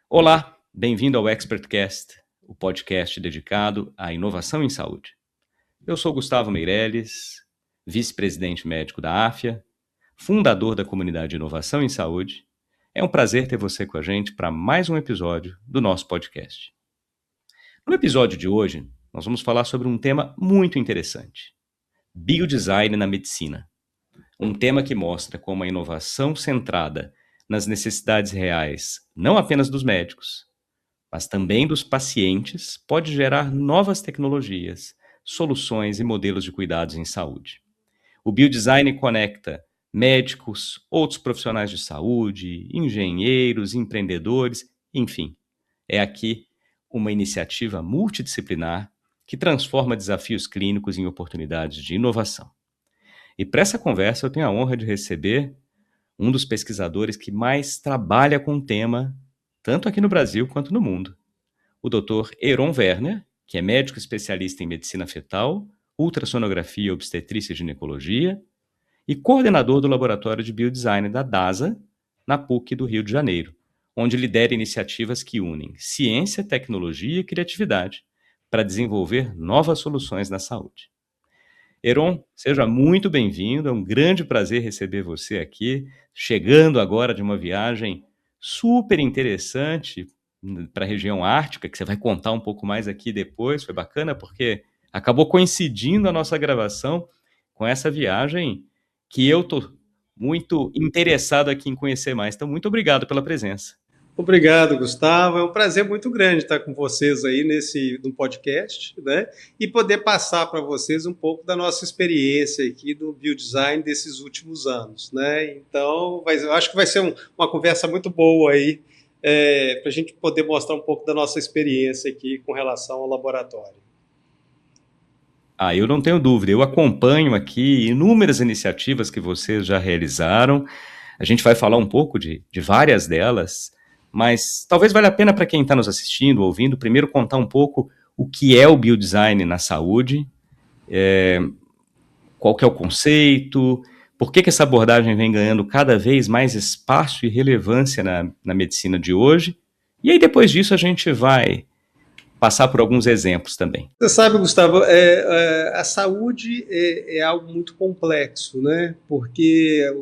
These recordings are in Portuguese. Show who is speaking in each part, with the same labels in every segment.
Speaker 1: Olá, bem-vindo ao ExpertCast, o podcast dedicado à inovação em saúde. Eu sou Gustavo Meirelles, vice-presidente médico da AFIA, fundador da comunidade de inovação em saúde. É um prazer ter você com a gente para mais um episódio do nosso podcast. No episódio de hoje, nós vamos falar sobre um tema muito interessante: biodesign na medicina. Um tema que mostra como a inovação centrada nas necessidades reais, não apenas dos médicos, mas também dos pacientes, pode gerar novas tecnologias, soluções e modelos de cuidados em saúde. O biodesign conecta médicos, outros profissionais de saúde, engenheiros, empreendedores, enfim. É aqui uma iniciativa multidisciplinar que transforma desafios clínicos em oportunidades de inovação. E para essa conversa eu tenho a honra de receber um dos pesquisadores que mais trabalha com o tema, tanto aqui no Brasil quanto no mundo, o Dr. Heron Werner, que é médico especialista em medicina fetal, ultrassonografia, obstetrícia e ginecologia, e coordenador do Laboratório de Biodesign da DASA, na PUC do Rio de Janeiro, onde lidera iniciativas que unem ciência, tecnologia e criatividade para desenvolver novas soluções na saúde. Heron, seja muito bem-vindo, é um grande prazer receber você aqui, chegando agora de uma viagem super interessante para a região ártica, que você vai contar um pouco mais aqui depois. Foi bacana porque acabou coincidindo a nossa gravação com essa viagem que eu estou muito interessado aqui em conhecer mais. Então, muito obrigado pela presença.
Speaker 2: Obrigado, Gustavo. É um prazer muito grande estar com vocês aí no podcast, né? E poder passar para vocês um pouco da nossa experiência aqui do biodesign desses últimos anos, né? Então, eu acho que vai ser uma conversa muito boa aí, para a gente poder mostrar um pouco da nossa experiência aqui com relação ao laboratório.
Speaker 1: Eu não tenho dúvida. Eu acompanho aqui inúmeras iniciativas que vocês já realizaram. A gente vai falar um pouco de várias delas, mas talvez valha a pena para quem está nos assistindo, ouvindo, primeiro contar um pouco o que é o biodesign na saúde, qual que é o conceito, por que essa abordagem vem ganhando cada vez mais espaço e relevância na medicina de hoje. E aí, depois disso, a gente vai passar por alguns exemplos também.
Speaker 2: Você sabe, Gustavo, a saúde é algo muito complexo, né? Porque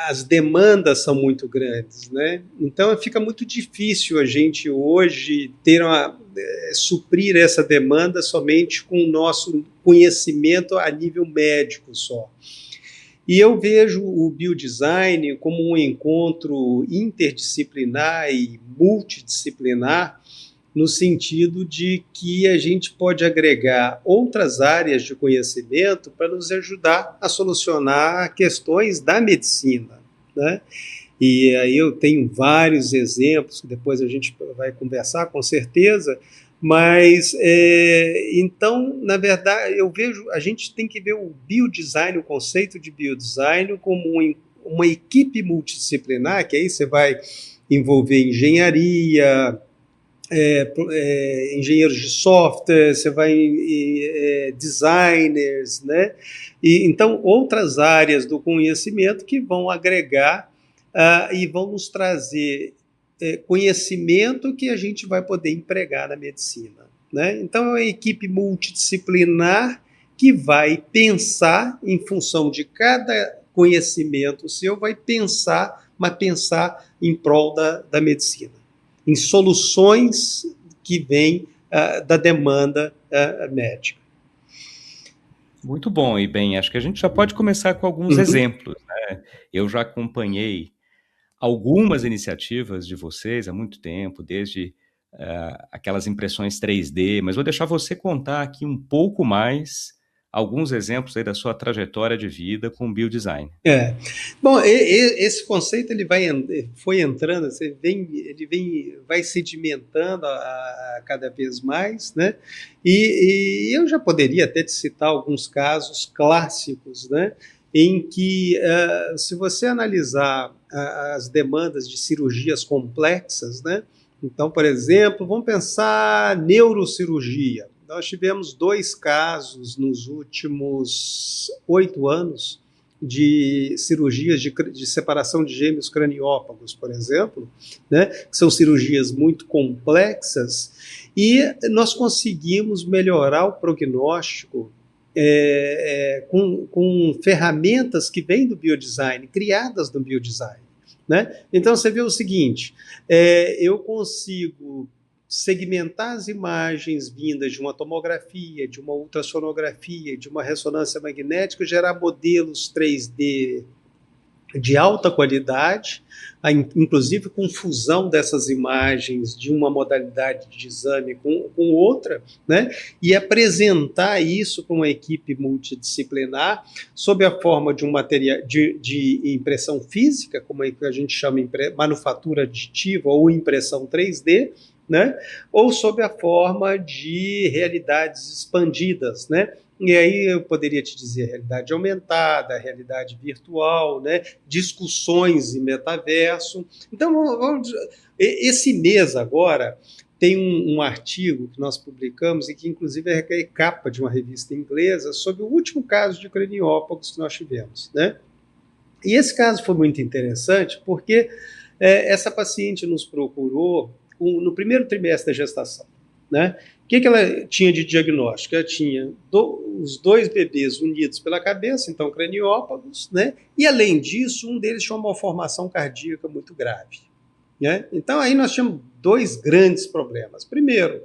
Speaker 2: as demandas são muito grandes, né? Então fica muito difícil a gente hoje suprir essa demanda somente com o nosso conhecimento a nível médico só. E eu vejo o biodesign como um encontro interdisciplinar e multidisciplinar, no sentido de que a gente pode agregar outras áreas de conhecimento para nos ajudar a solucionar questões da medicina, né? E aí eu tenho vários exemplos que depois a gente vai conversar com certeza, mas então, na verdade, a gente tem que ver o biodesign, o conceito de biodesign como uma equipe multidisciplinar, que aí você vai envolver engenharia, engenheiros de software, você vai designers, né? E então outras áreas do conhecimento que vão agregar e vão nos trazer conhecimento que a gente vai poder empregar na medicina, né? Então é uma equipe multidisciplinar que vai pensar em função de cada conhecimento seu, vai pensar, mas pensar em prol da medicina, em soluções que vêm da demanda médica.
Speaker 1: Muito bom, e bem, acho que a gente já pode começar com alguns exemplos, né? Eu já acompanhei algumas iniciativas de vocês há muito tempo, desde aquelas impressões 3D, mas vou deixar você contar aqui um pouco mais alguns exemplos aí da sua trajetória de vida com biodesign.
Speaker 2: Bom, esse conceito ele foi entrando, vai sedimentando a cada vez mais, né? E eu já poderia até te citar alguns casos clássicos, né? Em que, se você analisar as demandas de cirurgias complexas, né? Então, por exemplo, vamos pensar neurocirurgia. Nós tivemos 2 casos nos últimos 8 anos de cirurgias de separação de gêmeos craniópagos, por exemplo, né, que são cirurgias muito complexas, e nós conseguimos melhorar o prognóstico com ferramentas que vêm do biodesign, criadas no biodesign. Né? Então, você vê o seguinte, eu consigo segmentar as imagens vindas de uma tomografia, de uma ultrassonografia, de uma ressonância magnética, gerar modelos 3D de alta qualidade, inclusive com fusão dessas imagens de uma modalidade de exame com outra, né? E apresentar isso para uma equipe multidisciplinar sob a forma de um material de impressão física, como a gente chama manufatura aditiva ou impressão 3D, né? Ou sob a forma de realidades expandidas, né? E aí eu poderia te dizer realidade aumentada, realidade virtual, né? Discussões em metaverso. Então, esse mês agora tem um artigo que nós publicamos e que inclusive é capa de uma revista inglesa sobre o último caso de craniópagos que nós tivemos, né? E esse caso foi muito interessante porque essa paciente nos procurou no primeiro trimestre da gestação, né? O que ela tinha de diagnóstico? Ela tinha os 2 bebês unidos pela cabeça, então craniópagos, né? E além disso, um deles tinha uma malformação cardíaca muito grave, né? Então aí nós tínhamos 2 grandes problemas. Primeiro,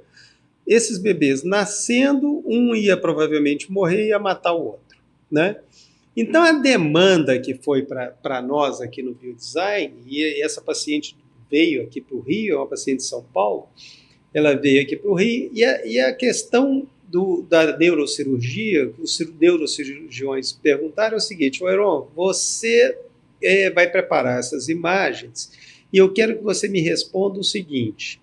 Speaker 2: esses bebês nascendo, um ia provavelmente morrer e ia matar o outro, né? Então a demanda que foi para nós aqui no Biodesign, e essa paciente veio aqui para o Rio, é uma paciente de São Paulo, ela veio aqui para o Rio, e a questão da neurocirurgia, os neurocirurgiões perguntaram é o seguinte: Oeron, você vai preparar essas imagens, e eu quero que você me responda o seguinte: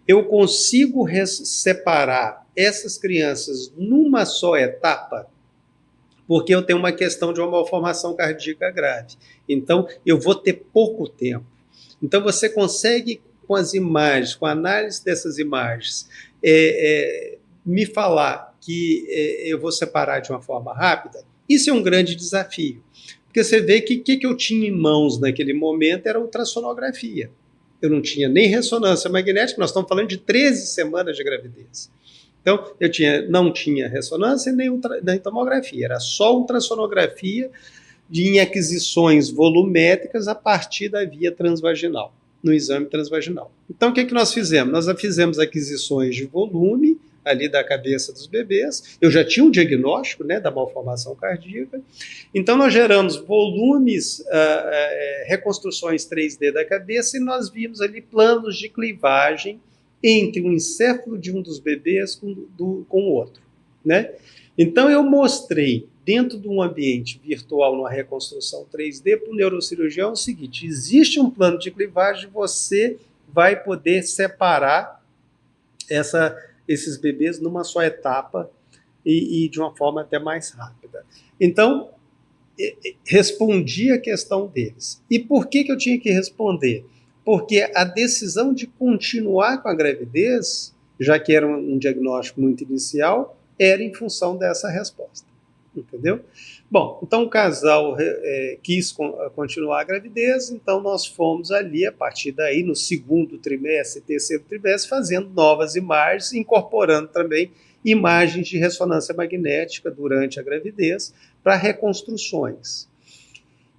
Speaker 2: eu consigo separar essas crianças numa só etapa? Porque eu tenho uma questão de uma malformação cardíaca grave. Então, eu vou ter pouco tempo. Então, você consegue, com as imagens, com a análise dessas imagens, me falar que eu vou separar de uma forma rápida? Isso é um grande desafio. Porque você vê que o que eu tinha em mãos naquele momento era ultrassonografia. Eu não tinha nem ressonância magnética, nós estamos falando de 13 semanas de gravidez. Então, não tinha ressonância nem tomografia, era só ultrassonografia em aquisições volumétricas a partir da via transvaginal, no exame transvaginal. Então, o que nós fizemos? Nós fizemos aquisições de volume ali da cabeça dos bebês. Eu já tinha um diagnóstico, né, da malformação cardíaca. Então, nós geramos volumes, reconstruções 3D da cabeça, e nós vimos ali planos de clivagem entre o encéfalo de um dos bebês com o outro, né? Então, eu mostrei, dentro de um ambiente virtual, numa reconstrução 3D, para o neurocirurgião o seguinte: existe um plano de clivagem, você vai poder separar esses bebês numa só etapa e de uma forma até mais rápida. Então, respondi a questão deles. E por que eu tinha que responder? Porque a decisão de continuar com a gravidez, já que era um diagnóstico muito inicial, era em função dessa resposta. Entendeu? Bom, então o casal quis continuar a gravidez, então nós fomos ali, a partir daí, no segundo trimestre, terceiro trimestre, fazendo novas imagens, incorporando também imagens de ressonância magnética durante a gravidez para reconstruções.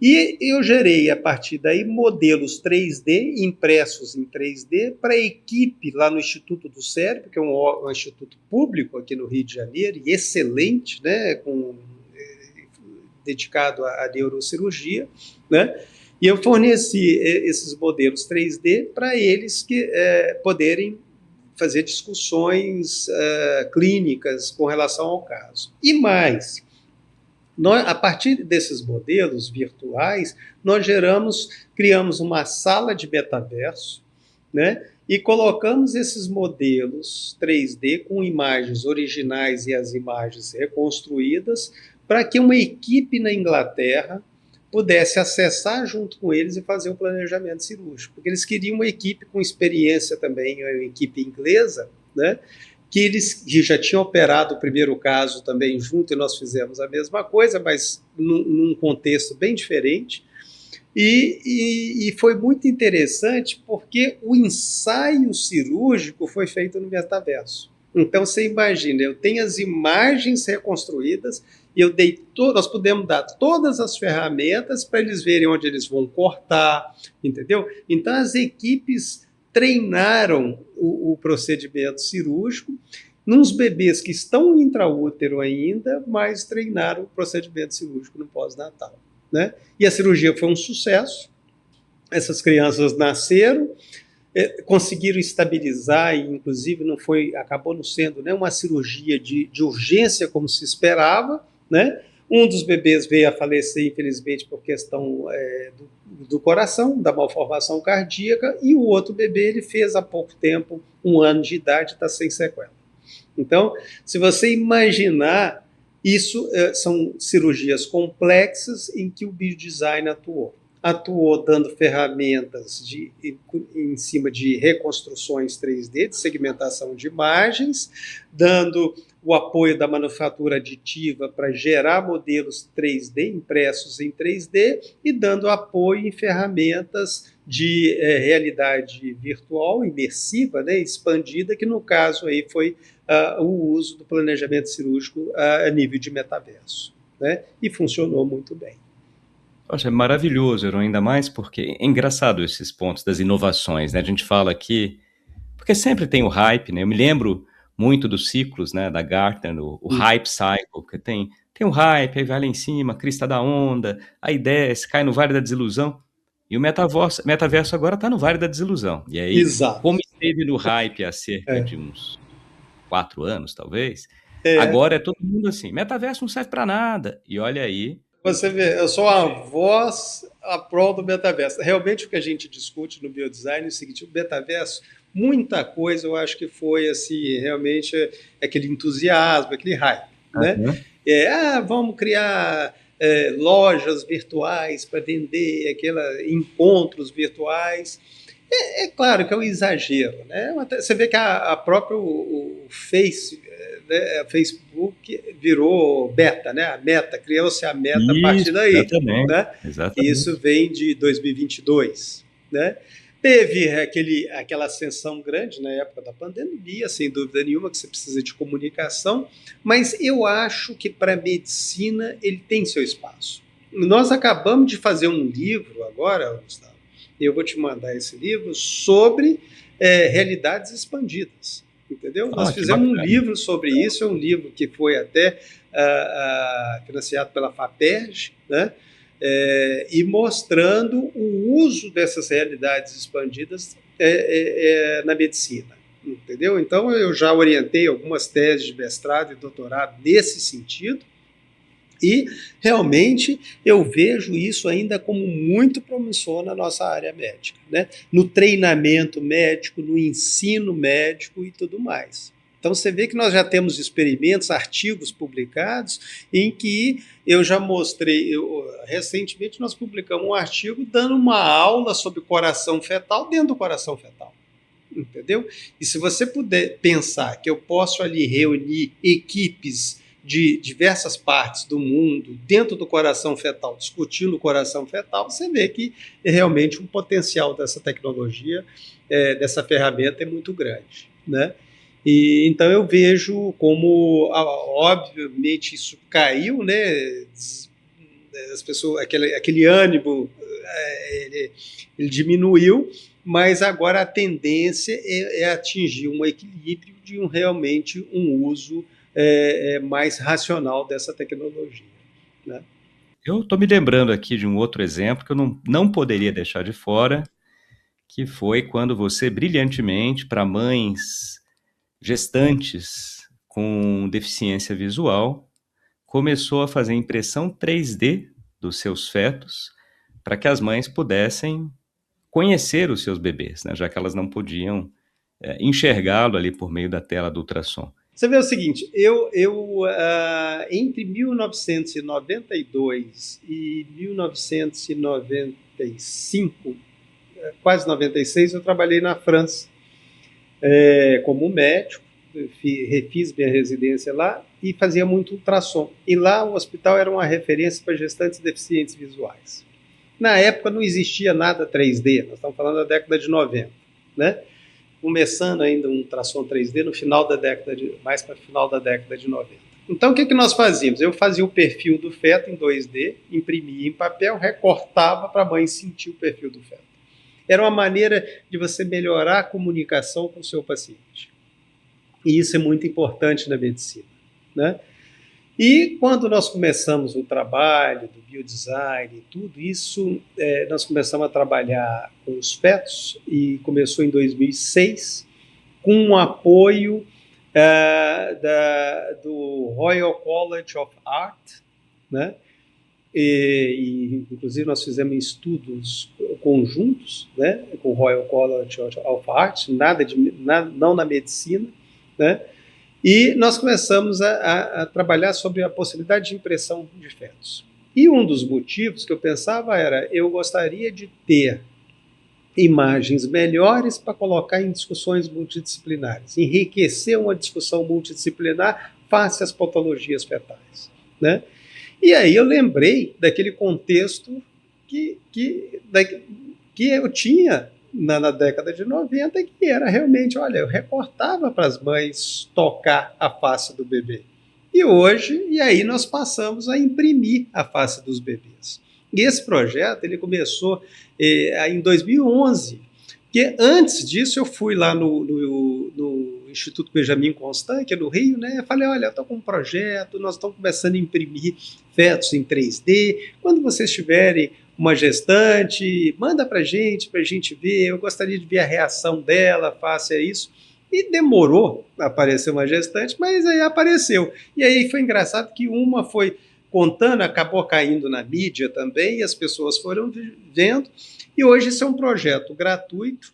Speaker 2: E eu gerei, a partir daí, modelos 3D, impressos em 3D, para a equipe lá no Instituto do Cérebro, que é um instituto público aqui no Rio de Janeiro, e excelente, né, dedicado à neurocirurgia, né? E eu forneci esses modelos 3D para eles poderem fazer discussões clínicas com relação ao caso. E mais, a partir desses modelos virtuais, nós criamos uma sala de metaverso, né? E colocamos esses modelos 3D com imagens originais e as imagens reconstruídas para que uma equipe na Inglaterra pudesse acessar junto com eles e fazer o planejamento cirúrgico. Porque eles queriam uma equipe com experiência também, uma equipe inglesa, né? que eles já tinham operado o primeiro caso também junto, e nós fizemos a mesma coisa, mas num contexto bem diferente. E foi muito interessante porque o ensaio cirúrgico foi feito no metaverso. Então, você imagina, eu tenho as imagens reconstruídas e nós podemos dar todas as ferramentas para eles verem onde eles vão cortar, entendeu? Então, as equipes treinaram o procedimento cirúrgico nos bebês que estão intraútero ainda, mas treinaram o procedimento cirúrgico no pós-natal, né? E a cirurgia foi um sucesso. Essas crianças nasceram, conseguiram estabilizar, e inclusive acabou não sendo, né, uma cirurgia de urgência como se esperava, né? Um dos bebês veio a falecer, infelizmente, por questão do coração, da malformação cardíaca, e o outro bebê ele fez há pouco tempo, 1 ano de idade, está sem sequela. Então, se você imaginar, isso são cirurgias complexas em que o biodesign atuou dando ferramentas em cima de reconstruções 3D, de segmentação de imagens, dando o apoio da manufatura aditiva para gerar modelos 3D, impressos em 3D, e dando apoio em ferramentas de realidade virtual, imersiva, né, expandida, que no caso aí foi o uso do planejamento cirúrgico a nível de metaverso, né, e funcionou muito bem.
Speaker 1: Poxa, é maravilhoso, Heron, ainda mais porque é engraçado esses pontos das inovações, né? A gente fala aqui, porque sempre tem o hype, né? Eu me lembro muito dos ciclos, né, da Gartner, o hype cycle, que tem o hype, aí vai lá em cima, crista da onda, aí desce, cai no vale da desilusão, e o metaverso agora está no vale da desilusão. E aí,
Speaker 2: Exato.
Speaker 1: como esteve no hype há cerca de uns 4 anos, talvez, agora é todo mundo assim, metaverso não serve para nada. E olha aí,
Speaker 2: você vê, eu sou a voz a prol do metaverso. Realmente o que a gente discute no biodesign é o seguinte: o metaverso, muita coisa eu acho que foi assim, realmente aquele entusiasmo, aquele hype, né? Vamos criar lojas virtuais para vender, encontros virtuais. É claro que é um exagero, né? Você vê que a própria o Facebook virou Meta, né? A Meta, criou-se a Meta a partir daí.
Speaker 1: Exatamente,
Speaker 2: Né?
Speaker 1: exatamente.
Speaker 2: Isso vem de 2022. Né? Teve aquela ascensão grande na época da pandemia, sem dúvida nenhuma, que você precisa de comunicação, mas eu acho que para a medicina ele tem seu espaço. Nós acabamos de fazer um livro agora, Gustavo, eu vou te mandar esse livro sobre realidades expandidas. Entendeu? Nós fizemos um livro sobre isso, é um livro que foi até financiado pela FAPERJ, né? E mostrando o uso dessas realidades expandidas na medicina. Entendeu? Então, eu já orientei algumas teses de mestrado e doutorado nesse sentido, e realmente eu vejo isso ainda como muito promissor na nossa área médica, né? No treinamento médico, no ensino médico e tudo mais. Então você vê que nós já temos experimentos, artigos publicados, em que eu já mostrei, recentemente nós publicamos um artigo dando uma aula sobre coração fetal dentro do coração fetal. Entendeu? E se você puder pensar que eu posso ali reunir equipes de diversas partes do mundo dentro do coração fetal, discutindo o coração fetal, você vê que realmente o potencial dessa tecnologia, dessa ferramenta é muito grande, né? E então eu vejo como, obviamente, isso caiu, né? As pessoas, aquele ânimo, ele diminuiu, mas agora a tendência é atingir um equilíbrio de realmente um uso mais racional dessa tecnologia, né?
Speaker 1: Eu estou me lembrando aqui de um outro exemplo que eu não poderia deixar de fora, que foi quando você brilhantemente, para mães gestantes com deficiência visual, começou a fazer impressão 3D dos seus fetos para que as mães pudessem conhecer os seus bebês, né, já que elas não podiam enxergá-lo ali por meio da tela do ultrassom.
Speaker 2: Você vê o seguinte, entre 1992 e 1995, quase 96, eu trabalhei na França como médico, refiz minha residência lá e fazia muito ultrassom. E lá o hospital era uma referência para gestantes deficientes visuais. Na época não existia nada 3D, nós estamos falando da década de 90, né? Começando ainda um ultrassom 3D no final da década mais para o final da década de 90. Então, o que nós fazíamos? Eu fazia o perfil do feto em 2D, imprimia em papel, recortava para a mãe sentir o perfil do feto. Era uma maneira de você melhorar a comunicação com o seu paciente. E isso é muito importante na medicina, né? E quando nós começamos o trabalho do biodesign e tudo isso, nós começamos a trabalhar com os fetos e começou em 2006 com o apoio do Royal College of Art, né? E inclusive nós fizemos estudos conjuntos, né, com o Royal College of Art, não na medicina, né? E nós começamos a trabalhar sobre a possibilidade de impressão de fetos. E um dos motivos que eu pensava era, eu gostaria de ter imagens melhores para colocar em discussões multidisciplinares, enriquecer uma discussão multidisciplinar face às patologias fetais, né? E aí eu lembrei daquele contexto que eu tinha na década de 90, que era realmente, olha, eu reportava para as mães tocar a face do bebê. E aí nós passamos a imprimir a face dos bebês. E esse projeto, ele começou em 2011, porque antes disso eu fui lá no Instituto Benjamin Constant, aqui no Rio, né? Eu falei, olha, eu estou com um projeto, nós estamos começando a imprimir fetos em 3D, quando vocês tiverem uma gestante, manda para a gente ver, eu gostaria de ver a reação dela face a isso. E demorou a aparecer uma gestante, mas aí apareceu. E aí foi engraçado que uma foi contando, acabou caindo na mídia também, e as pessoas foram vendo, e hoje isso é um projeto gratuito,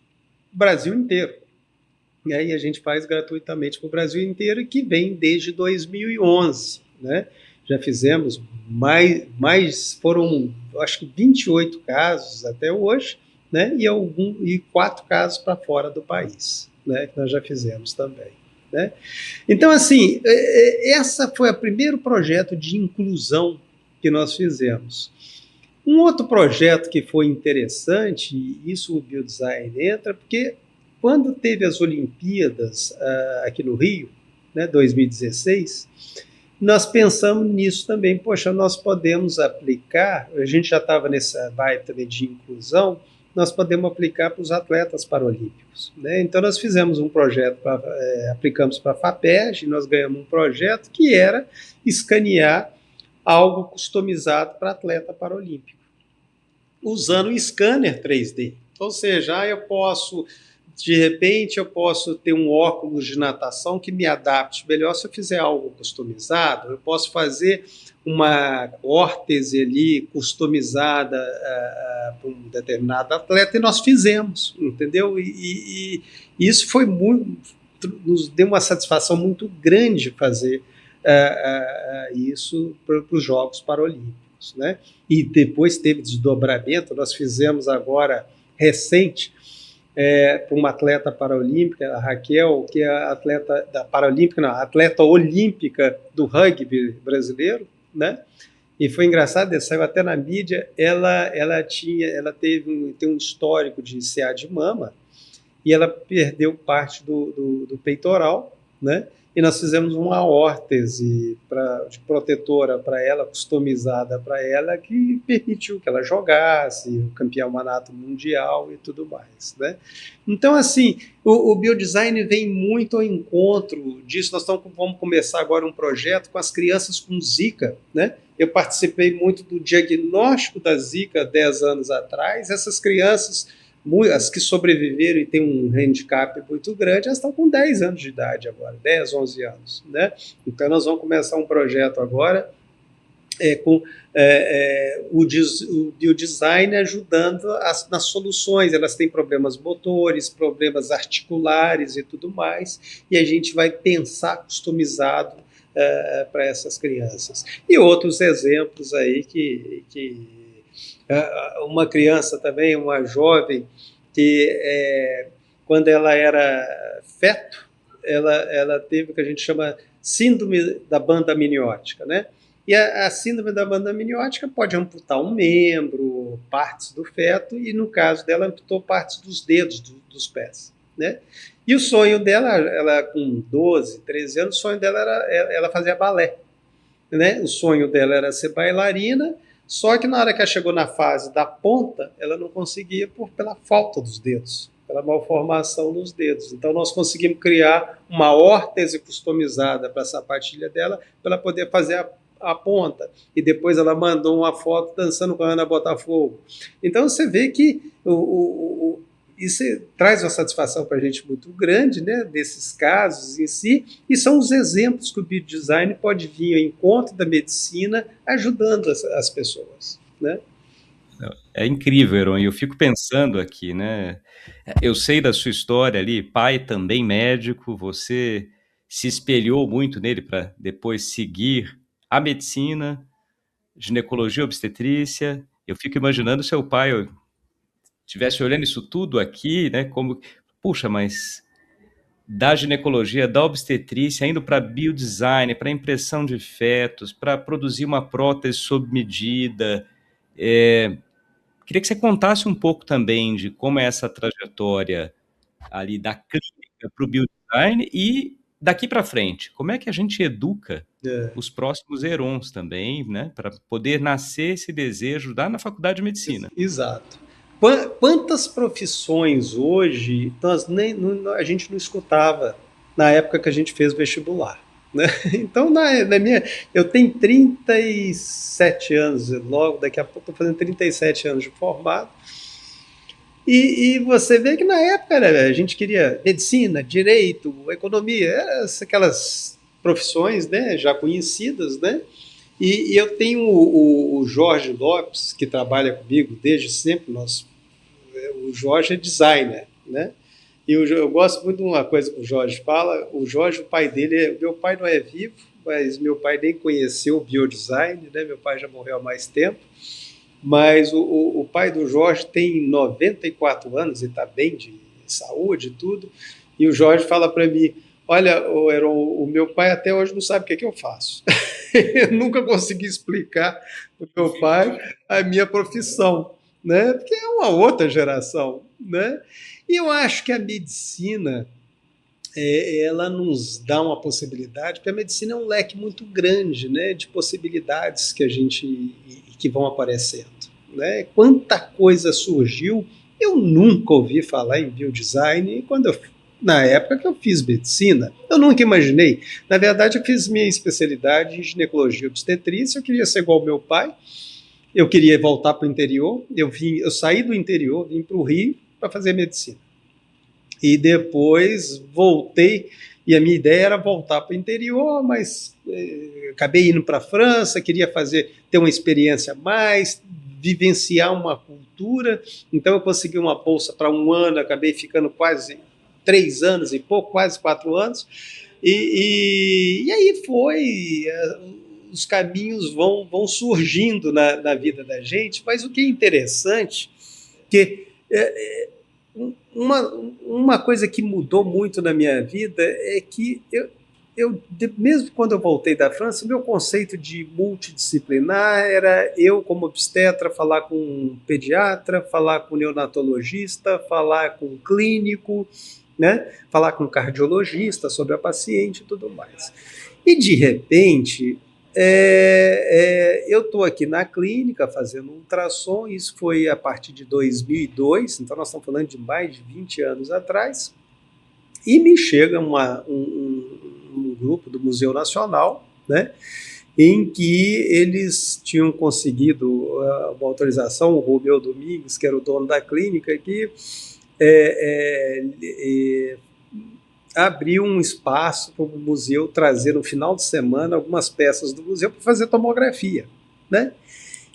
Speaker 2: Brasil inteiro. E aí a gente faz gratuitamente para o Brasil inteiro, que vem desde 2011, né? Já fizemos foram, acho que 28 casos até hoje, né? E 4 casos para fora do país, né? Que nós já fizemos também, né? Então, assim, essa foi o primeiro projeto de inclusão que nós fizemos. Um outro projeto que foi interessante, e isso o biodesign entra, porque quando teve as Olimpíadas aqui no Rio, né, 2016, nós pensamos nisso também. Poxa, nós podemos aplicar, a gente já estava nessa vibe também de inclusão, nós podemos aplicar para os atletas paralímpicos, né? Então nós fizemos um projeto, aplicamos para a FAPERJ, nós ganhamos um projeto que era escanear algo customizado para atleta paralímpico, usando um scanner 3D. Ou seja, de repente eu posso ter um óculos de natação que me adapte melhor se eu fizer algo customizado. Eu posso fazer uma órtese ali customizada para um determinado atleta, e nós fizemos, entendeu? E isso foi nos deu uma satisfação muito grande fazer isso para os Jogos Paralímpicos, né? E depois teve desdobramento, nós fizemos agora, recente, para uma atleta paralímpica, a Raquel, que é atleta atleta olímpica do rugby brasileiro, né? E foi engraçado, saiu até na mídia, ela tem um histórico de CA de mama, e ela perdeu parte do peitoral, né? E nós fizemos uma órtese de protetora para ela, customizada para ela, que permitiu que ela jogasse, o campeonato mundial e tudo mais, né? Então, assim, o biodesign vem muito ao encontro disso. Nós vamos começar agora um projeto com as crianças com Zika, né? Eu participei muito do diagnóstico da Zika 10 anos atrás. Essas crianças, as que sobreviveram e têm um handicap muito grande, elas estão com 10 anos de idade agora, 10, 11 anos, né? Então nós vamos começar um projeto agora com o biodesign ajudando nas soluções. Elas têm problemas motores, problemas articulares e tudo mais, e a gente vai pensar customizado para essas crianças. E outros exemplos aí que uma criança também, uma jovem, que quando ela era feto, ela teve o que a gente chama síndrome da banda amniótica, né? E a síndrome da banda amniótica pode amputar um membro, partes do feto, e no caso dela amputou partes dos dedos dos pés, né? E o sonho dela, ela com 12, 13 anos, o sonho dela era ela fazia balé, né? O sonho dela era ser bailarina, só que na hora que ela chegou na fase da ponta, ela não conseguia pela falta dos dedos, pela malformação nos dedos. Então nós conseguimos criar uma órtese customizada para a sapatilha dela, para ela poder fazer a ponta. E depois ela mandou uma foto dançando com a Ana Botafogo. Então você vê que isso traz uma satisfação para a gente muito grande, né, desses casos em si, e são os exemplos que o biodesign pode vir ao encontro da medicina, ajudando as pessoas, né?
Speaker 1: É incrível, Heron, e eu fico pensando aqui, né? Eu sei da sua história ali, pai também médico, você se espelhou muito nele para depois seguir a medicina, ginecologia, obstetrícia. Eu fico imaginando seu pai estivesse olhando isso tudo aqui, né? Como, puxa, mas da ginecologia, da obstetrícia, indo para biodesign, para impressão de fetos, para produzir uma prótese sob medida. Queria que você contasse um pouco também de como é essa trajetória ali da clínica para o biodesign e daqui para frente, como é que a gente educa os próximos herons também, né, para poder nascer esse desejo lá na faculdade de medicina.
Speaker 2: Exato. Quantas profissões hoje a gente não escutava na época que a gente fez vestibular, né? Então, eu tenho 37 anos, logo daqui a pouco estou fazendo 37 anos de formado, e você vê que na época a gente queria medicina, direito, economia, aquelas profissões, né, já conhecidas, né? E eu tenho o Jorge Lopes, que trabalha comigo desde sempre. O Jorge é designer, né? E eu gosto muito de uma coisa que o Jorge fala. O Jorge, o pai dele, meu pai não é vivo, mas meu pai nem conheceu o biodesign, né? Meu pai já morreu há mais tempo. Mas o pai do Jorge tem 94 anos e está bem de saúde e tudo. E o Jorge fala para mim: olha, Heron, o meu pai até hoje não sabe o que é que eu faço. Eu nunca consegui explicar para o meu pai a minha profissão, né? Porque é uma outra geração, né? E eu acho que a medicina, ela nos dá uma possibilidade, porque a medicina é um leque muito grande, né, de possibilidades que vão aparecendo, né? Quanta coisa surgiu. Eu nunca ouvi falar em biodesign na época que eu fiz medicina. Eu nunca imaginei. Na verdade, eu fiz minha especialidade em ginecologia e obstetrícia. Eu queria ser igual ao meu pai. Eu queria voltar para o interior. Eu saí do interior, vim para o Rio para fazer medicina. E depois voltei, e a minha ideia era voltar para o interior, mas acabei indo para a França, queria ter uma experiência a mais, vivenciar uma cultura. Então eu consegui uma bolsa para 1 ano, acabei ficando quase 3 anos e pouco, quase 4 anos. E aí os caminhos vão surgindo na vida da gente, mas o que é interessante, que uma coisa que mudou muito na minha vida é que mesmo quando eu voltei da França, meu conceito de multidisciplinar era eu, como obstetra, falar com um pediatra, falar com um neonatologista, falar com um clínico, né? Falar com um cardiologista sobre a paciente e tudo mais. E, de repente, eu estou aqui na clínica fazendo um ultrassom. Isso foi a partir de 2002, então nós estamos falando de mais de 20 anos atrás, e me chega um grupo do Museu Nacional, né, em que eles tinham conseguido uma autorização, o Romeu Domingues, que era o dono da clínica, que abriu um espaço para o museu trazer no final de semana algumas peças do museu para fazer tomografia, né?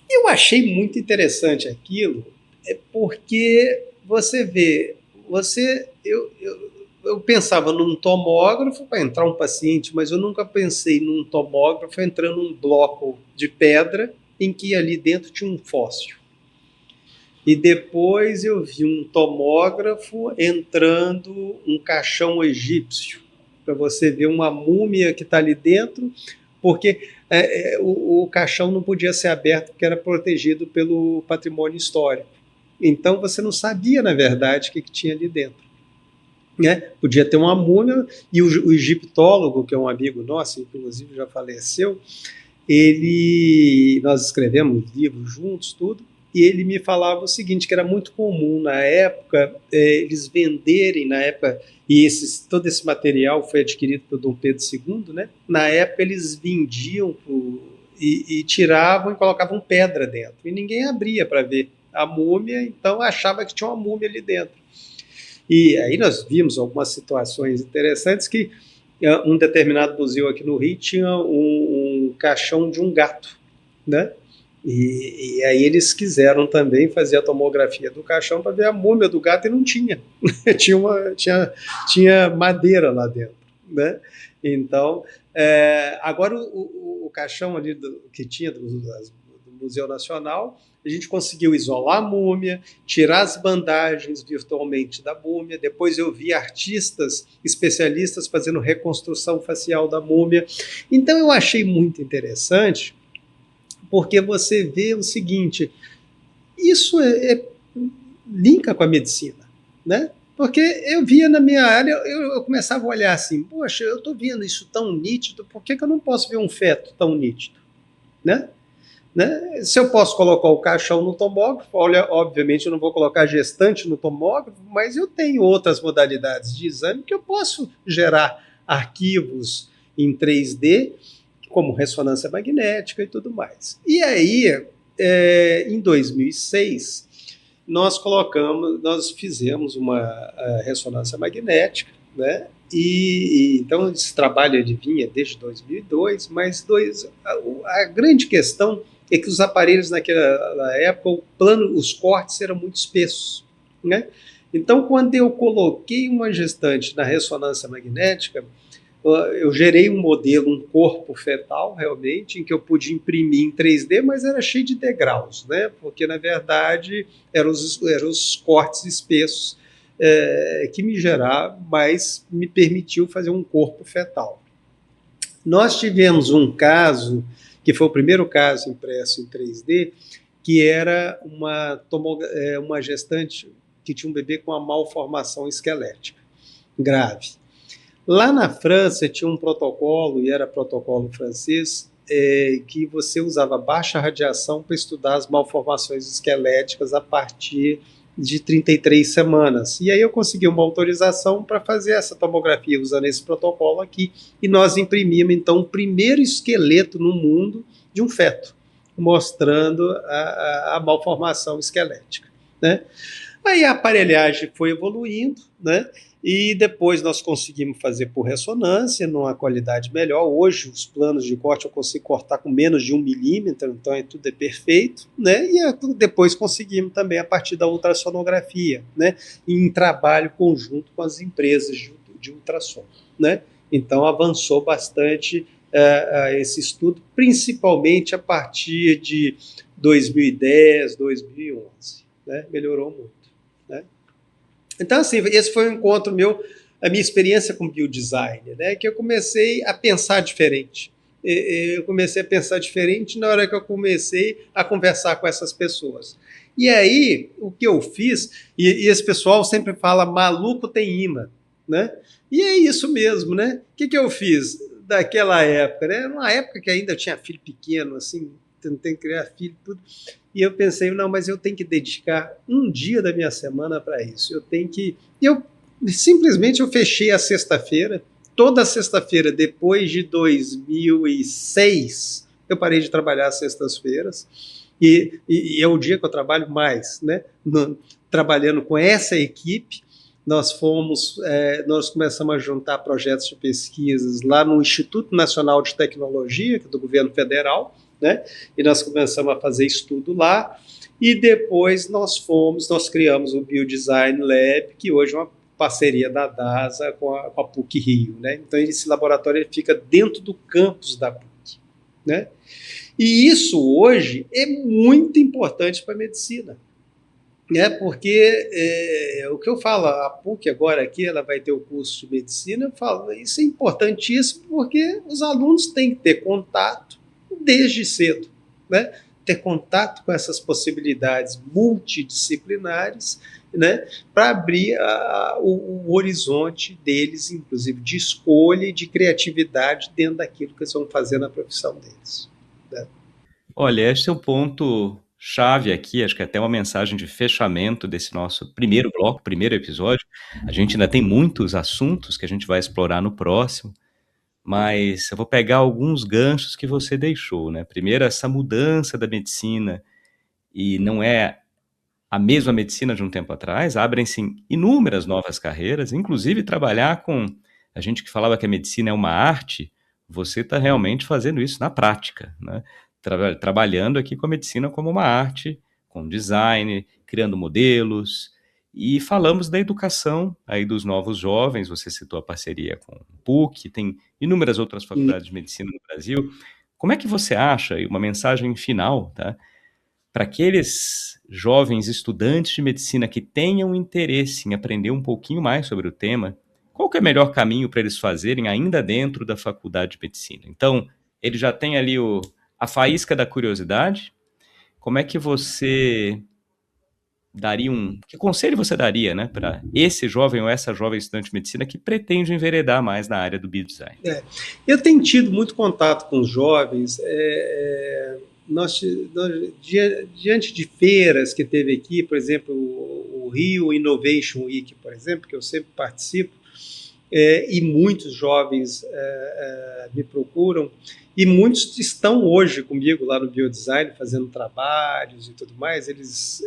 Speaker 2: E eu achei muito interessante aquilo, porque você vê, eu pensava num tomógrafo para entrar um paciente, mas eu nunca pensei num tomógrafo entrando num bloco de pedra em que ali dentro tinha um fóssil. E depois eu vi um tomógrafo entrando um caixão egípcio. para você ver uma múmia que está ali dentro, porque o caixão não podia ser aberto porque era protegido pelo patrimônio histórico. Então você não sabia, na verdade, o que tinha ali dentro. Né? Podia ter uma múmia, e o egiptólogo, que é um amigo nosso, inclusive já faleceu, nós escrevemos livros juntos, tudo, e ele me falava o seguinte, que era muito comum na época, eles venderem, na época, e todo esse material foi adquirido por Dom Pedro II, né? Na época eles vendiam e tiravam e colocavam pedra dentro, e ninguém abria para ver a múmia, então achava que tinha uma múmia ali dentro. E aí nós vimos algumas situações interessantes que um determinado museu aqui no Rio tinha um caixão de um gato, né? E aí eles quiseram também fazer a tomografia do caixão para ver a múmia do gato e não tinha. tinha madeira lá dentro, né? Então, agora o caixão ali que tinha do Museu Nacional, a gente conseguiu isolar a múmia, tirar as bandagens virtualmente da múmia, depois eu vi artistas especialistas fazendo reconstrução facial da múmia. Então eu achei muito interessante, porque você vê o seguinte, isso linka com a medicina, né? Porque eu via na minha área, eu começava a olhar assim, poxa, eu estou vendo isso tão nítido, por que eu não posso ver um feto tão nítido, né? Se eu posso colocar o caixão no tomógrafo, obviamente eu não vou colocar a gestante no tomógrafo, mas eu tenho outras modalidades de exame que eu posso gerar arquivos em 3D, como ressonância magnética e tudo mais. E aí, em 2006, nós fizemos uma ressonância magnética, né? Então esse trabalho ele vinha desde 2002, mas a grande questão é que os aparelhos naquela época, os cortes eram muito espessos, né? Então, quando eu coloquei uma gestante na ressonância magnética, eu gerei um modelo, um corpo fetal, realmente, em que eu pude imprimir em 3D, mas era cheio de degraus, né? Porque, na verdade, eram os cortes espessos que me geraram, mas me permitiu fazer um corpo fetal. Nós tivemos um caso, que foi o primeiro caso impresso em 3D, que era uma gestante que tinha um bebê com uma malformação esquelética grave. Lá na França tinha um protocolo, e era protocolo francês, que você usava baixa radiação para estudar as malformações esqueléticas a partir de 33 semanas. E aí eu consegui uma autorização para fazer essa tomografia usando esse protocolo aqui, e nós imprimimos, então, o primeiro esqueleto no mundo de um feto, mostrando a malformação esquelética, né? Aí a aparelhagem foi evoluindo, né? E depois nós conseguimos fazer por ressonância, numa qualidade melhor. Hoje, os planos de corte eu consigo cortar com menos de 1 milímetro, então tudo é perfeito, né? E depois conseguimos também a partir da ultrassonografia, né? Em trabalho conjunto com as empresas de ultrassom, né? Então avançou bastante esse estudo, principalmente a partir de 2010, 2011, né? Melhorou muito, né? Então, assim, esse foi um encontro meu, a minha experiência com biodesign, né? Que eu comecei a pensar diferente. Eu comecei a pensar diferente na hora que eu comecei a conversar com essas pessoas. E aí, o que eu fiz, e esse pessoal sempre fala, maluco tem imã, né? E é isso mesmo, né? O que eu fiz daquela época, né? Uma época que ainda eu tinha filho pequeno, assim, tentei criar filho, tudo. E eu pensei, não, mas eu tenho que dedicar um dia da minha semana para isso. Eu simplesmente fechei a sexta-feira. Toda sexta-feira, depois de 2006, eu parei de trabalhar às sextas-feiras. E é o dia que eu trabalho mais, né? Trabalhando com essa equipe. Nós começamos a juntar projetos de pesquisas lá no Instituto Nacional de Tecnologia, do governo federal, né? E nós começamos a fazer estudo lá, e depois nós criamos o Biodesign Lab, que hoje é uma parceria da DASA com a PUC Rio, né? Então esse laboratório ele fica dentro do campus da PUC, né? E isso hoje é muito importante para a medicina, Porque o que eu falo, a PUC agora aqui, ela vai ter o curso de medicina, eu falo, isso é importantíssimo porque os alunos têm que ter contato desde cedo, né? Ter contato com essas possibilidades multidisciplinares, né? Para abrir o horizonte deles, inclusive de escolha e de criatividade dentro daquilo que eles vão fazer na profissão deles, né?
Speaker 1: Olha, este é o ponto chave aqui, acho que é até uma mensagem de fechamento desse nosso primeiro bloco, primeiro episódio. A gente ainda tem muitos assuntos que a gente vai explorar no próximo, mas eu vou pegar alguns ganchos que você deixou, né? Primeiro, essa mudança da medicina, e não é a mesma medicina de um tempo atrás, abrem-se inúmeras novas carreiras, inclusive trabalhar com a gente que falava que a medicina é uma arte, você está realmente fazendo isso na prática, né? Trabalhando aqui com a medicina como uma arte, com design, criando modelos, e falamos da educação aí dos novos jovens, você citou a parceria com o PUC, tem inúmeras outras faculdades de medicina no Brasil. Como é que você acha, e uma mensagem final, tá? Para aqueles jovens estudantes de medicina que tenham interesse em aprender um pouquinho mais sobre o tema, qual que é o melhor caminho para eles fazerem ainda dentro da faculdade de medicina? Então, ele já tem ali a faísca da curiosidade. Como é que você daria que conselho você daria, né, para esse jovem ou essa jovem estudante de medicina que pretende enveredar mais na área do biodesign?
Speaker 2: Eu tenho tido muito contato com os jovens. Nós, diante de feiras que teve aqui, por exemplo, o Rio Innovation Week, por exemplo, que eu sempre participo, e muitos jovens me procuram, e muitos estão hoje comigo lá no Biodesign, fazendo trabalhos e tudo mais. Eles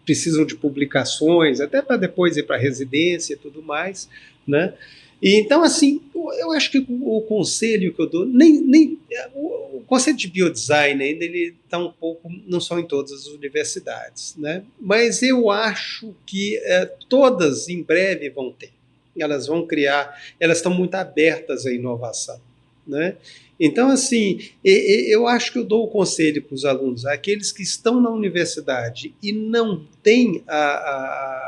Speaker 2: precisam de publicações, até para depois ir para a residência e tudo mais, né? E, então, assim, eu acho que o conselho que eu dou, o conceito de biodesign ainda ele está um pouco, não são em todas as universidades, né? Mas eu acho que todas em breve vão ter. Elas vão criar, elas estão muito abertas à inovação, né? Então, assim, eu acho que eu dou o conselho para os alunos, aqueles que estão na universidade e não têm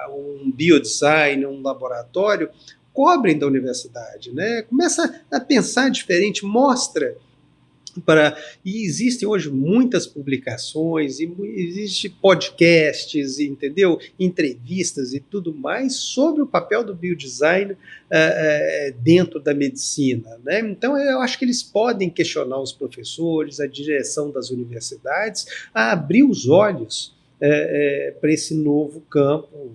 Speaker 2: um biodesign, um laboratório, cobrem da universidade, né? Começa a pensar diferente, mostra e existem hoje muitas publicações, e existe podcasts, entendeu? Entrevistas e tudo mais sobre o papel do biodesign dentro da medicina, né? Então eu acho que eles podem questionar os professores, a direção das universidades, a abrir os olhos para esse novo campo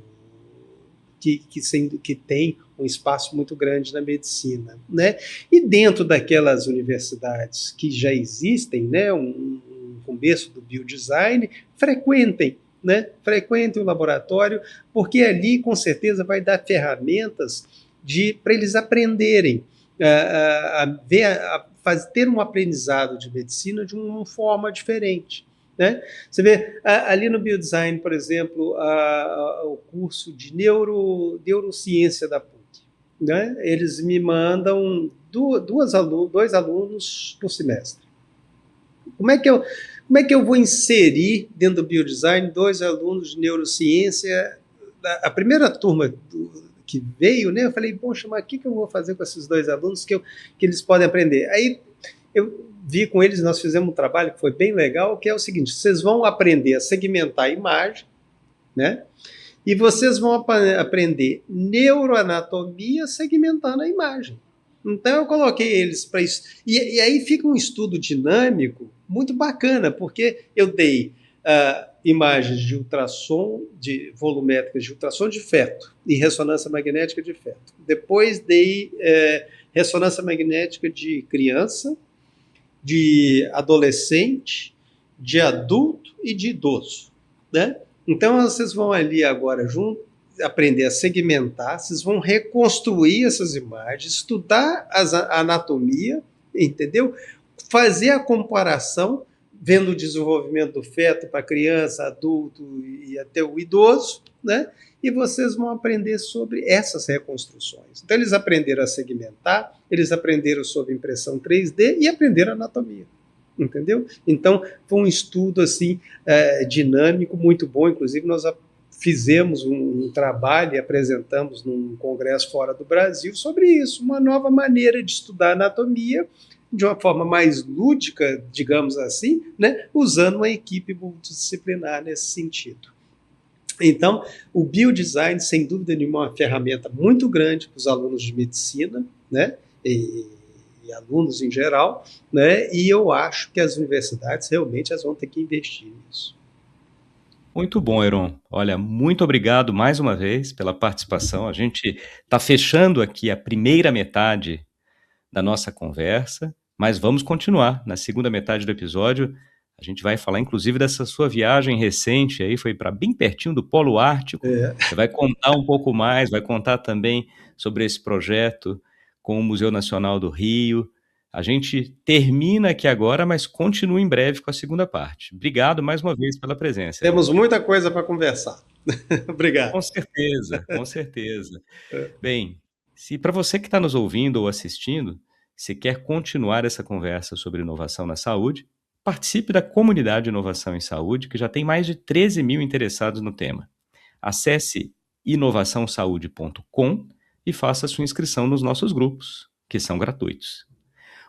Speaker 2: que tem um espaço muito grande na medicina, né? E dentro daquelas universidades que já existem, né, um começo do biodesign, frequentem, né? Frequentem o laboratório, porque ali com certeza vai dar ferramentas para eles aprenderem ter um aprendizado de medicina de uma forma diferente, né? Você vê ali no biodesign, por exemplo, o curso de neurociência da PUC, né? Eles me mandam dois alunos por semestre. Como é que eu vou inserir dentro do biodesign dois alunos de neurociência? A primeira turma que veio, né? Eu falei, poxa, mas o que eu vou fazer com esses dois alunos que eles podem aprender? Aí eu vi com eles, nós fizemos um trabalho que foi bem legal, que é o seguinte: vocês vão aprender a segmentar a imagem, né? E vocês vão aprender neuroanatomia segmentando a imagem. Então eu coloquei eles para isso. E aí fica um estudo dinâmico muito bacana, porque eu dei imagens de ultrassom, volumétricas de ultrassom de feto e ressonância magnética de feto. Depois dei ressonância magnética de criança, de adolescente, de adulto e de idoso, né? Então vocês vão ali agora aprender a segmentar, vocês vão reconstruir essas imagens, estudar a anatomia, entendeu? Fazer a comparação, vendo o desenvolvimento do feto para criança, adulto e até o idoso, né? E vocês vão aprender sobre essas reconstruções. Então eles aprenderam a segmentar, eles aprenderam sobre impressão 3D e aprenderam anatomia, entendeu? Então, foi um estudo assim dinâmico, muito bom. Inclusive, nós fizemos um trabalho e apresentamos num congresso fora do Brasil sobre isso, uma nova maneira de estudar anatomia de uma forma mais lúdica, digamos assim, né, usando uma equipe multidisciplinar nesse sentido. Então, o biodesign, sem dúvida nenhuma, é uma ferramenta muito grande para os alunos de medicina, né, e alunos em geral, né, e eu acho que as universidades realmente vão ter que investir nisso.
Speaker 1: Muito bom, Heron. Olha, muito obrigado mais uma vez pela participação. A gente está fechando aqui a primeira metade da nossa conversa, mas vamos continuar. Na segunda metade do episódio, a gente vai falar inclusive dessa sua viagem recente aí, foi para bem pertinho do Polo Ártico. Você vai contar um pouco mais, vai contar também sobre esse projeto com o Museu Nacional do Rio. A gente termina aqui agora, mas continua em breve com a segunda parte. Obrigado mais uma vez pela presença.
Speaker 2: Temos muita coisa para conversar. Obrigado.
Speaker 1: Com certeza, com certeza. Bem, se para você que está nos ouvindo ou assistindo, se quer continuar essa conversa sobre inovação na saúde, participe da comunidade de inovação em saúde, que já tem mais de 13 mil interessados no tema. Acesse inovaçãosaude.com e faça sua inscrição nos nossos grupos, que são gratuitos.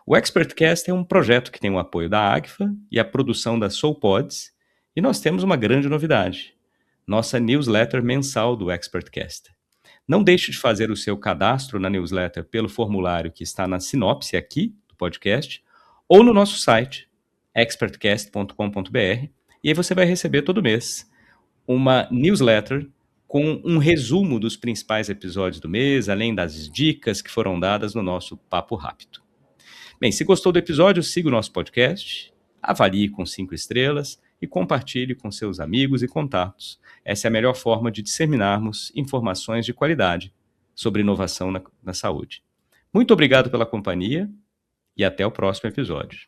Speaker 1: O ExpertCast é um projeto que tem o apoio da AGFA e a produção da SoulPods, e nós temos uma grande novidade: nossa newsletter mensal do ExpertCast. Não deixe de fazer o seu cadastro na newsletter pelo formulário que está na sinopse aqui do podcast ou no nosso site, expertcast.com.br, e aí você vai receber todo mês uma newsletter com um resumo dos principais episódios do mês, além das dicas que foram dadas no nosso Papo Rápido. Bem, se gostou do episódio, siga o nosso podcast, avalie com 5 estrelas e compartilhe com seus amigos e contatos. Essa é a melhor forma de disseminarmos informações de qualidade sobre inovação na saúde. Muito obrigado pela companhia e até o próximo episódio.